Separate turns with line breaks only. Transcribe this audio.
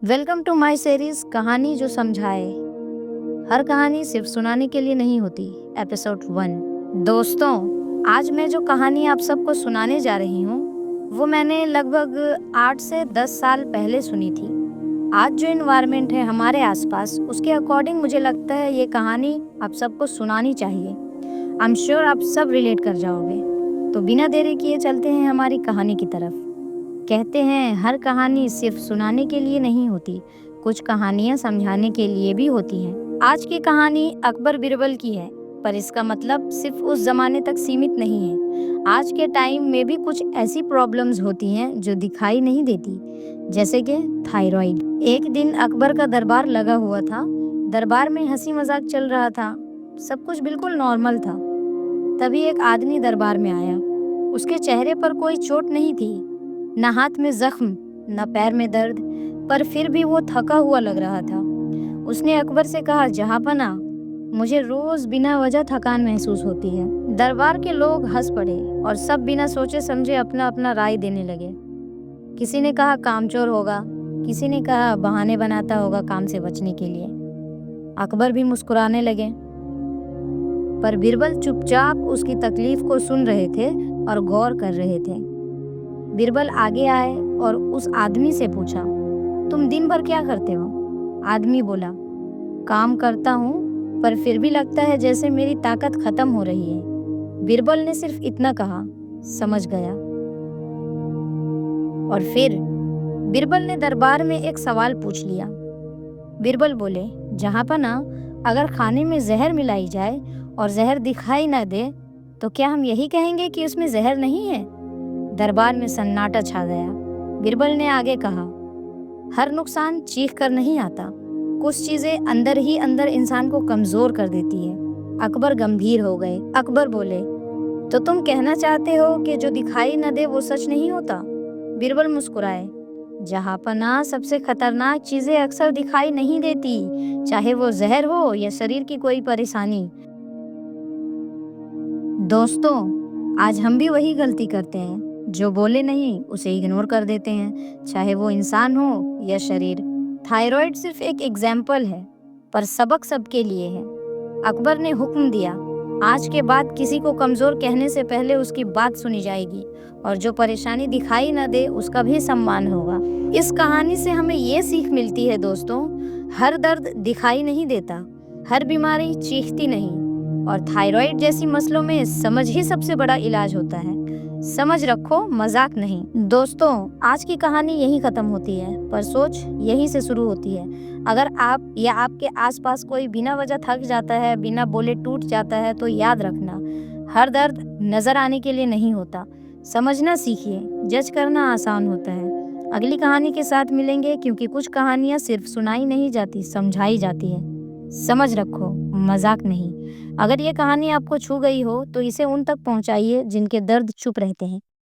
Welcome to my series कहानी जो समझाए। हर कहानी सिर्फ सुनाने के लिए नहीं होती। एपिसोड 1। दोस्तों, आज मैं जो कहानी आप सबको सुनाने जा रही हूँ वो मैंने लगभग 8 से 10 साल पहले सुनी थी। आज जो इन्वायरमेंट है हमारे आसपास, उसके अकॉर्डिंग मुझे लगता है ये कहानी आप सबको सुनानी चाहिए। आई एम श्योर आप सब रिलेट कर जाओगे। तो बिना देरी किए चलते हैं हमारी कहानी की तरफ। कहते हैं हर कहानी सिर्फ सुनाने के लिए नहीं होती, कुछ कहानियां समझाने के लिए भी होती हैं। आज की कहानी अकबर बिरबल की है, पर इसका मतलब सिर्फ उस जमाने तक सीमित नहीं है। आज के टाइम में भी कुछ ऐसी प्रॉब्लम्स होती हैं जो दिखाई नहीं देती, जैसे कि थायराइड। एक दिन अकबर का दरबार लगा हुआ था। दरबार में हंसी मजाक चल रहा था, सब कुछ बिल्कुल नॉर्मल था। तभी एक आदमी दरबार में आया। उसके चेहरे पर कोई चोट नहीं थी, न हाथ में जख्म, न पैर में दर्द, पर फिर भी वो थका हुआ लग रहा था। उसने अकबर से कहा, जहांपना, मुझे रोज बिना वजह थकान महसूस होती है। दरबार के लोग हंस पड़े और सब बिना सोचे समझे अपना अपना राय देने लगे। किसी ने कहा कामचोर होगा, किसी ने कहा बहाने बनाता होगा काम से बचने के लिए। अकबर भी मुस्कुराने लगे, पर बिरबल चुपचाप उसकी तकलीफ को सुन रहे थे और गौर कर रहे थे। बिरबल आगे आए और उस आदमी से पूछा, तुम दिन भर क्या करते हो? आदमी बोला, काम करता हूँ, पर फिर भी लगता है जैसे मेरी ताकत खत्म हो रही है। बिरबल ने सिर्फ इतना कहा, समझ गया। और फिर बिरबल ने दरबार में एक सवाल पूछ लिया। बिरबल बोले, जहांपना, अगर खाने में जहर मिलाई जाए और जहर दिखाई न दे तो क्या हम यही कहेंगे कि उसमें जहर नहीं है? दरबार में सन्नाटा छा गया। बिरबल ने आगे कहा, हर नुकसान चीख कर नहीं आता, कुछ चीजें अंदर ही अंदर इंसान को कमजोर कर देती है। अकबर गंभीर हो गए। अकबर बोले, तो तुम कहना चाहते हो कि जो दिखाई न दे वो सच नहीं होता? बिरबल मुस्कुराए, जहांपना, सबसे खतरनाक चीजें अक्सर दिखाई नहीं देती, चाहे वो जहर हो या शरीर की कोई परेशानी। दोस्तों, आज हम भी वही गलती करते हैं, जो बोले नहीं उसे इग्नोर कर देते हैं, चाहे वो इंसान हो या शरीर। थायराइड सिर्फ एक एग्जाम्पल है, पर सबक सबके लिए है। अकबर ने हुक्म दिया, आज के बाद किसी को कमजोर कहने से पहले उसकी बात सुनी जाएगी और जो परेशानी दिखाई न दे उसका भी सम्मान होगा। इस कहानी से हमें ये सीख मिलती है दोस्तों, हर दर्द दिखाई नहीं देता, हर बीमारी चीखती नहीं, और थायराइड जैसी मसलों में समझ ही सबसे बड़ा इलाज होता है। समझ रखो, मजाक नहीं। दोस्तों, आज की कहानी यहीं खत्म होती है, पर सोच यहीं से शुरू होती है। अगर आप या आपके आसपास कोई बिना वजह थक जाता है, बिना बोले टूट जाता है, तो याद रखना, हर दर्द नजर आने के लिए नहीं होता। समझना सीखिए, जज करना आसान होता है। अगली कहानी के साथ मिलेंगे, क्योंकि कुछ कहानियां सिर्फ सुनाई नहीं जाती, समझाई जाती है। समझ रखो, मजाक नहीं। अगर ये कहानी आपको छू गई हो तो इसे उन तक पहुंचाइए जिनके दर्द चुप रहते हैं।